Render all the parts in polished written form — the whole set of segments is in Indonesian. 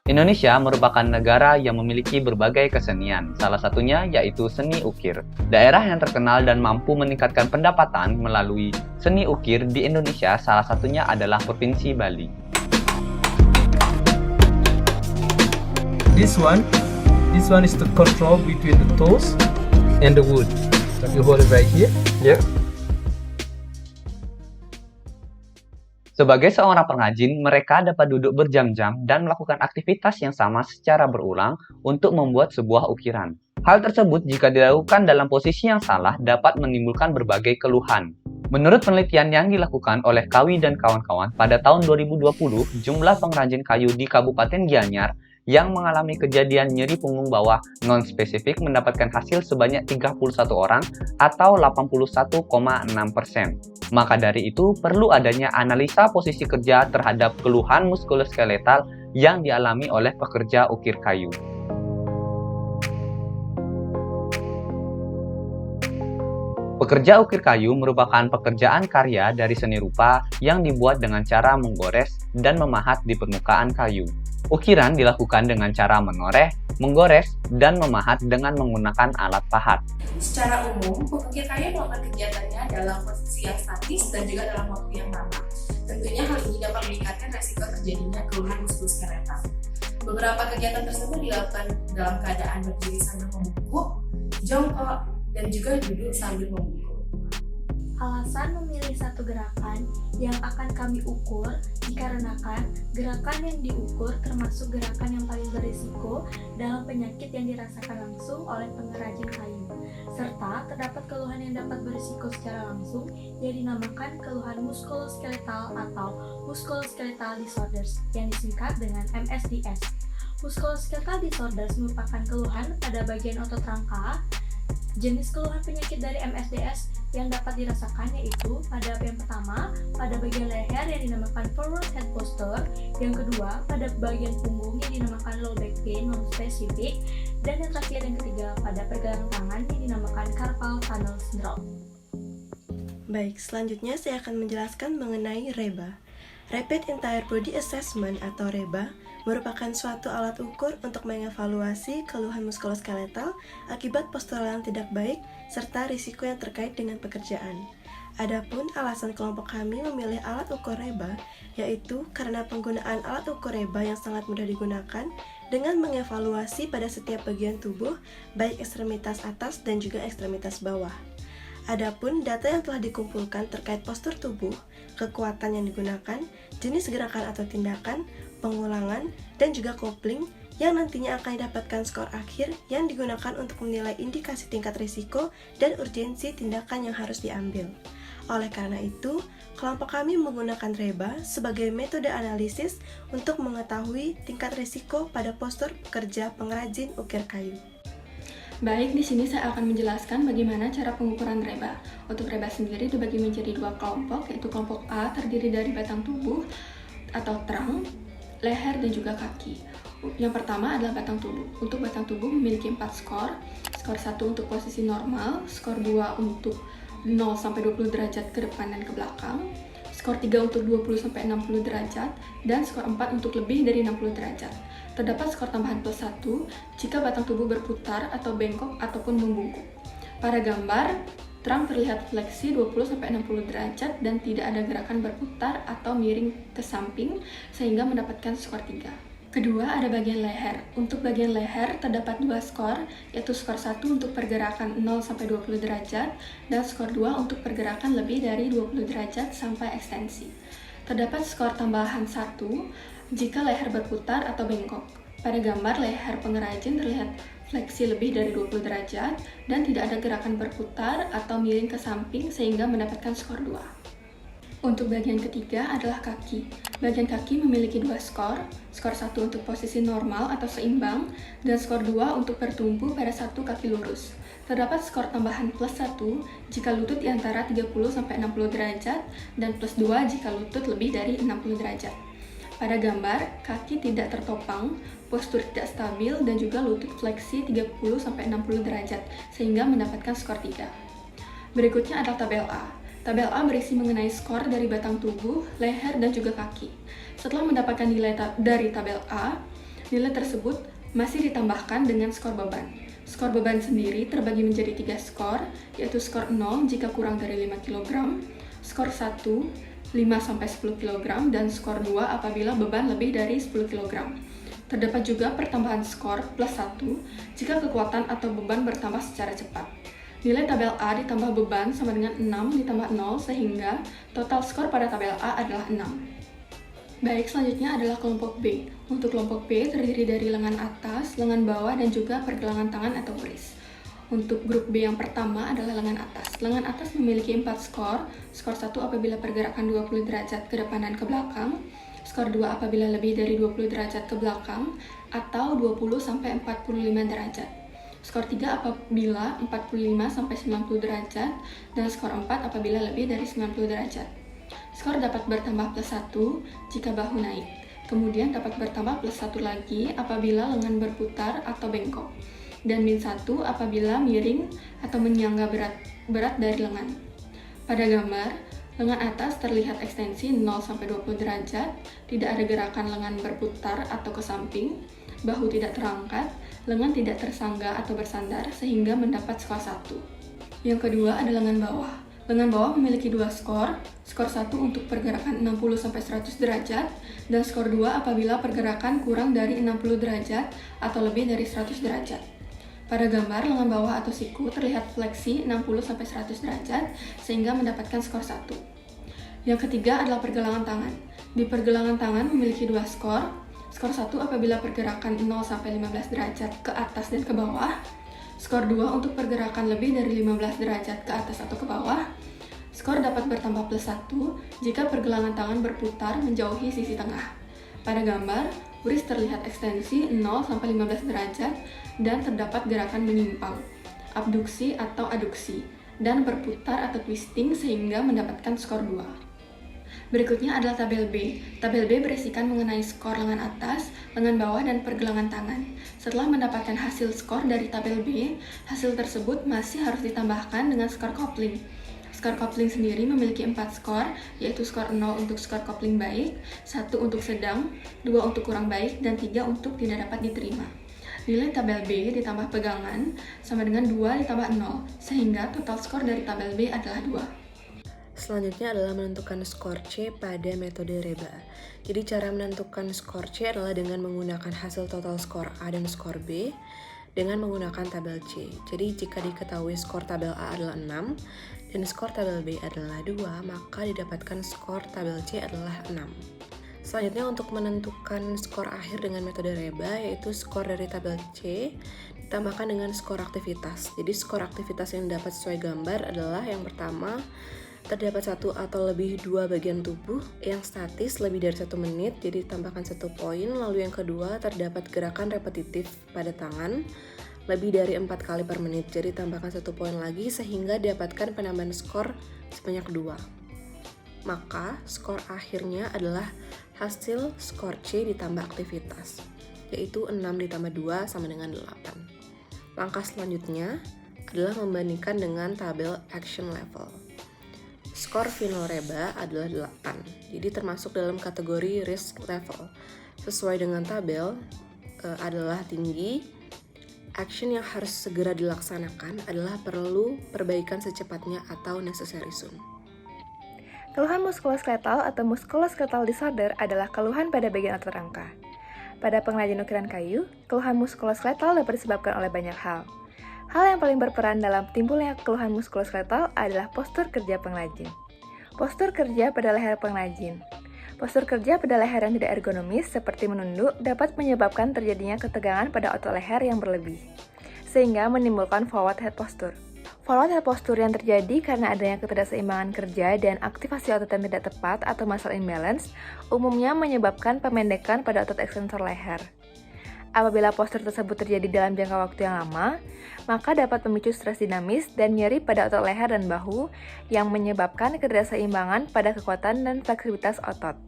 Indonesia merupakan negara yang memiliki berbagai kesenian, salah satunya yaitu seni ukir. Daerah yang terkenal dan mampu meningkatkan pendapatan melalui seni ukir di Indonesia salah satunya adalah Provinsi Bali. This one is the control between the toes and the wood. You hold it right here. Yeah. Sebagai seorang pengrajin, mereka dapat duduk berjam-jam dan melakukan aktivitas yang sama secara berulang untuk membuat sebuah ukiran. Hal tersebut jika dilakukan dalam posisi yang salah dapat menimbulkan berbagai keluhan. Menurut penelitian yang dilakukan oleh Kawi dan kawan-kawan, pada tahun 2020, jumlah pengrajin kayu di Kabupaten Gianyar yang mengalami kejadian nyeri punggung bawah non-spesifik mendapatkan hasil sebanyak 31 orang atau 81,6%. Maka dari itu, perlu adanya analisa posisi kerja terhadap keluhan muskuloskeletal yang dialami oleh pekerja ukir kayu. Pekerja ukir kayu merupakan pekerjaan karya dari seni rupa yang dibuat dengan cara menggores dan memahat di permukaan kayu. Ukiran dilakukan dengan cara menoreh, menggores, dan memahat dengan menggunakan alat pahat. Secara umum, pengukir kayu melakukan kegiatannya dalam posisi yang statis dan juga dalam waktu yang lama. Tentunya hal ini dapat meningkatkan resiko terjadinya keluhan muskuloskeletal. Beberapa kegiatan tersebut dilakukan dalam keadaan berdiri sambil membungkuk, jongkok, dan juga duduk sambil membungkuk. Alasan memilih satu gerakan yang akan kami ukur dikarenakan gerakan yang diukur termasuk gerakan yang paling berisiko dalam penyakit yang dirasakan langsung oleh pengrajin kayu, serta terdapat keluhan yang dapat berisiko secara langsung yang dinamakan keluhan muskuloskeletal atau musculoskeletal disorders yang disingkat dengan MSDS. Musculoskeletal disorders merupakan keluhan pada bagian otot rangka. Jenis keluhan penyakit dari MSDS yang dapat dirasakan yaitu pada yang pertama pada bagian leher yang dinamakan forward head posture, yang kedua pada bagian punggung yang dinamakan low back pain non-spesifik, dan yang terakhir yang ketiga pada pergelangan tangan yang dinamakan carpal tunnel syndrome. Baik, selanjutnya saya akan menjelaskan mengenai REBA. Rapid Entire Body Assessment atau REBA merupakan suatu alat ukur untuk mengevaluasi keluhan muskuloskeletal akibat postural yang tidak baik serta risiko yang terkait dengan pekerjaan. Adapun alasan kelompok kami memilih alat ukur REBA yaitu karena penggunaan alat ukur REBA yang sangat mudah digunakan dengan mengevaluasi pada setiap bagian tubuh, baik ekstremitas atas dan juga ekstremitas bawah. Adapun data yang telah dikumpulkan terkait postur tubuh, kekuatan yang digunakan, jenis gerakan atau tindakan, pengulangan, dan juga kopling yang nantinya akan didapatkan skor akhir yang digunakan untuk menilai indikasi tingkat risiko dan urgensi tindakan yang harus diambil. Oleh karena itu, kelompok kami menggunakan REBA sebagai metode analisis untuk mengetahui tingkat risiko pada postur pekerja pengrajin ukir kayu. Baik, di sini saya akan menjelaskan bagaimana cara pengukuran REBA. Untuk REBA sendiri dibagi menjadi dua kelompok, yaitu kelompok A terdiri dari batang tubuh atau trunk, leher, dan juga kaki. Yang pertama adalah batang tubuh. Untuk batang tubuh memiliki 4 skor. Skor 1 untuk posisi normal, skor 2 untuk 0 sampai 20 derajat ke depan dan ke belakang, skor 3 untuk 20 sampai 60 derajat, dan skor 4 untuk lebih dari 60 derajat. Terdapat skor tambahan plus 1 jika batang tubuh berputar atau bengkok ataupun membungkuk. Pada gambar, trunk terlihat fleksi 20-60 derajat dan tidak ada gerakan berputar atau miring ke samping sehingga mendapatkan skor 3. Kedua, ada bagian leher. Untuk bagian leher terdapat 2 skor, yaitu skor 1 untuk pergerakan 0-20 derajat dan skor 2 untuk pergerakan lebih dari 20 derajat sampai ekstensi. Terdapat skor tambahan 1 jika leher berputar atau bengkok. Pada gambar, leher pengrajin terlihat fleksi lebih dari 20 derajat dan tidak ada gerakan berputar atau miring ke samping sehingga mendapatkan skor 2. Untuk bagian ketiga adalah kaki. Bagian kaki memiliki 2 skor, skor 1 untuk posisi normal atau seimbang, dan skor 2 untuk bertumpu pada satu kaki lurus. Terdapat skor tambahan plus 1 jika lutut di antara 30-60 derajat, dan plus 2 jika lutut lebih dari 60 derajat. Pada gambar, kaki tidak tertopang, postur tidak stabil, dan juga lutut fleksi 30-60 derajat, sehingga mendapatkan skor 3. Berikutnya adalah tabel A. Tabel A berisi mengenai skor dari batang tubuh, leher, dan juga kaki. Setelah mendapatkan nilai dari tabel A, Nilai tersebut masih ditambahkan dengan skor beban. Skor beban sendiri terbagi menjadi 3 skor, yaitu skor 0 jika kurang dari 5 kg, skor 1, 5-10 kg, dan skor 2 apabila beban lebih dari 10 kg. Terdapat juga pertambahan skor plus 1 jika kekuatan atau beban bertambah secara cepat. Nilai tabel A ditambah beban sama dengan 6 ditambah 0 sehingga total skor pada tabel A adalah 6. Baik, selanjutnya adalah kelompok B. Untuk kelompok B terdiri dari lengan atas, lengan bawah, dan juga pergelangan tangan atau wrist. Untuk grup B yang pertama adalah lengan atas. Lengan atas memiliki 4 skor. Skor 1 apabila pergerakan 20 derajat ke depan dan ke belakang. Skor 2 apabila lebih dari 20 derajat ke belakang atau 20-45 derajat. Skor 3 apabila 45-90 derajat. Dan skor 4 apabila lebih dari 90 derajat. Skor dapat bertambah plus 1 jika bahu naik. Kemudian dapat bertambah plus 1 lagi apabila lengan berputar atau bengkok. Dan min 1 apabila miring atau menyangga berat dari lengan. Pada gambar, lengan atas terlihat ekstensi 0-20 derajat, tidak ada gerakan lengan berputar atau ke samping, bahu tidak terangkat, lengan tidak tersangga atau bersandar sehingga mendapat skor 1. Yang kedua ada lengan bawah. Lengan bawah memiliki 2 skor, skor 1 untuk pergerakan 60-100 derajat, dan skor 2 apabila pergerakan kurang dari 60 derajat atau lebih dari 100 derajat. Pada gambar, lengan bawah atau siku terlihat fleksi 60-100 derajat sehingga mendapatkan skor 1. Yang ketiga adalah pergelangan tangan. Di pergelangan tangan memiliki 2 skor, skor 1 apabila pergerakan 0-15 derajat ke atas dan ke bawah, skor 2 untuk pergerakan lebih dari 15 derajat ke atas atau ke bawah. Skor dapat bertambah plus 1 jika pergelangan tangan berputar menjauhi sisi tengah. Pada gambar, wrist terlihat ekstensi 0-15 derajat dan terdapat gerakan menyimpang, abduksi atau aduksi, dan berputar atau twisting sehingga mendapatkan skor 2. Berikutnya adalah tabel B. Tabel B berisikan mengenai skor lengan atas, lengan bawah, dan pergelangan tangan. Setelah mendapatkan hasil skor dari tabel B, hasil tersebut masih harus ditambahkan dengan skor kopling. Skor kopling sendiri memiliki 4 skor, yaitu skor 0 untuk skor kopling baik, 1 untuk sedang, 2 untuk kurang baik, dan 3 untuk tidak dapat diterima. Nilai tabel B ditambah pegangan sama dengan 2 ditambah 0, sehingga total skor dari tabel B adalah 2. Selanjutnya adalah menentukan skor C pada metode REBA. Jadi cara menentukan skor C adalah dengan menggunakan hasil total skor A dan skor B dengan menggunakan tabel C. Jadi jika diketahui skor tabel A adalah 6 dan skor tabel B adalah 2, maka didapatkan skor tabel C adalah 6. Selanjutnya untuk menentukan skor akhir dengan metode REBA, yaitu skor dari tabel C ditambahkan dengan skor aktivitas. Jadi skor aktivitas yang dapat sesuai gambar adalah yang pertama, terdapat 1 atau lebih 2 bagian tubuh yang statis lebih dari 1 menit, jadi tambahkan 1 poin. Lalu yang kedua, terdapat gerakan repetitif pada tangan lebih dari 4 kali per menit, jadi tambahkan 1 poin lagi sehingga dapatkan penambahan skor sebanyak 2. Maka skor akhirnya adalah hasil skor C ditambah aktivitas, yaitu 6 ditambah 2 sama dengan 8. Langkah selanjutnya adalah membandingkan dengan tabel action level. Skor final REBA adalah 8, jadi termasuk dalam kategori risk level. Sesuai dengan tabel adalah tinggi, action yang harus segera dilaksanakan adalah perlu perbaikan secepatnya atau necessary soon. Keluhan muskuloskeletal atau musculoskeletal disorder adalah keluhan pada bagian otot rangka. Pada pengrajin ukiran kayu, keluhan muskuloskeletal dapat disebabkan oleh banyak hal. Hal yang paling berperan dalam timbulnya keluhan muskuloskeletal adalah postur kerja pengrajin. Postur kerja pada leher pengrajin. Postur kerja pada leher yang tidak ergonomis seperti menunduk dapat menyebabkan terjadinya ketegangan pada otot leher yang berlebih, sehingga menimbulkan forward head posture. Forward head posture yang terjadi karena adanya ketidakseimbangan kerja dan aktivasi otot yang tidak tepat atau muscle imbalance umumnya menyebabkan pemendekan pada otot ekstensor leher. Apabila postur tersebut terjadi dalam jangka waktu yang lama, maka dapat memicu stres dinamis dan nyeri pada otot leher dan bahu yang menyebabkan ketidakseimbangan pada kekuatan dan fleksibilitas otot.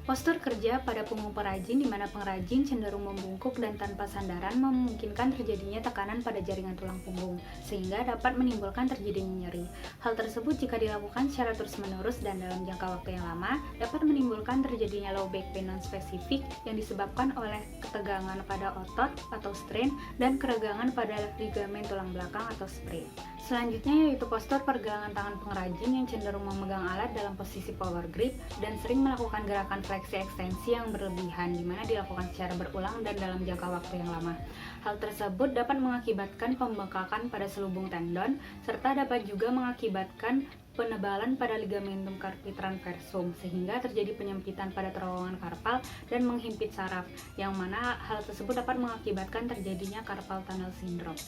Postur kerja pada punggung perajin di mana pengrajin cenderung membungkuk dan tanpa sandaran memungkinkan terjadinya tekanan pada jaringan tulang punggung, sehingga dapat menimbulkan terjadinya nyeri. Hal tersebut jika dilakukan secara terus-menerus dan dalam jangka waktu yang lama, dapat menimbulkan terjadinya low back pain non-spesifik yang disebabkan oleh ketegangan pada otot atau strain dan keregangan pada ligamen tulang belakang atau sprain. Selanjutnya yaitu postur pergelangan tangan pengrajin yang cenderung memegang alat dalam posisi power grip dan sering melakukan gerakan fleksi ekstensi yang berlebihan di mana dilakukan secara berulang dan dalam jangka waktu yang lama. Hal tersebut dapat mengakibatkan pembengkakan pada selubung tendon serta dapat juga mengakibatkan penebalan pada ligamentum carpi transversum sehingga terjadi penyempitan pada terowongan karpal dan menghimpit saraf, yang mana hal tersebut dapat mengakibatkan terjadinya carpal tunnel syndrome.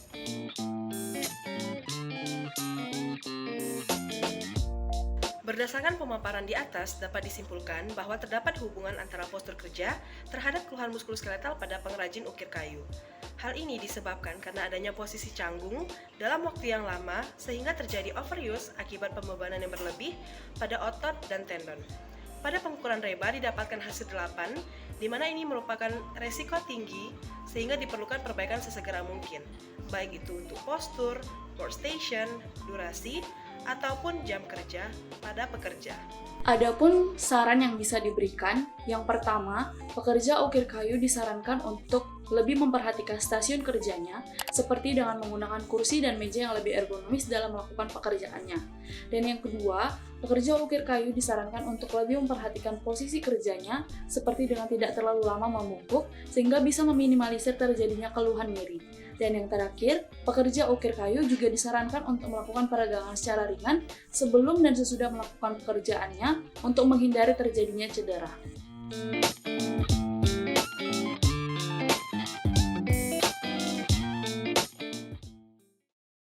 Berdasarkan pemaparan di atas, dapat disimpulkan bahwa terdapat hubungan antara postur kerja terhadap keluhan muskuloskeletal pada pengrajin ukir kayu. Hal ini disebabkan karena adanya posisi canggung dalam waktu yang lama sehingga terjadi overuse akibat pembebanan yang berlebih pada otot dan tendon. Pada pengukuran reba didapatkan hasil 8, di mana ini merupakan resiko tinggi sehingga diperlukan perbaikan sesegera mungkin, baik itu untuk postur, workstation, durasi, ataupun jam kerja pada pekerja. Adapun saran yang bisa diberikan, yang pertama, pekerja ukir kayu disarankan untuk lebih memperhatikan stasiun kerjanya, seperti dengan menggunakan kursi dan meja yang lebih ergonomis dalam melakukan pekerjaannya. Dan yang kedua, pekerja ukir kayu disarankan untuk lebih memperhatikan posisi kerjanya, seperti dengan tidak terlalu lama membungkuk, sehingga bisa meminimalisir terjadinya keluhan nyeri. Dan yang terakhir, pekerja ukir kayu juga disarankan untuk melakukan peregangan secara ringan sebelum dan sesudah melakukan pekerjaannya untuk menghindari terjadinya cedera.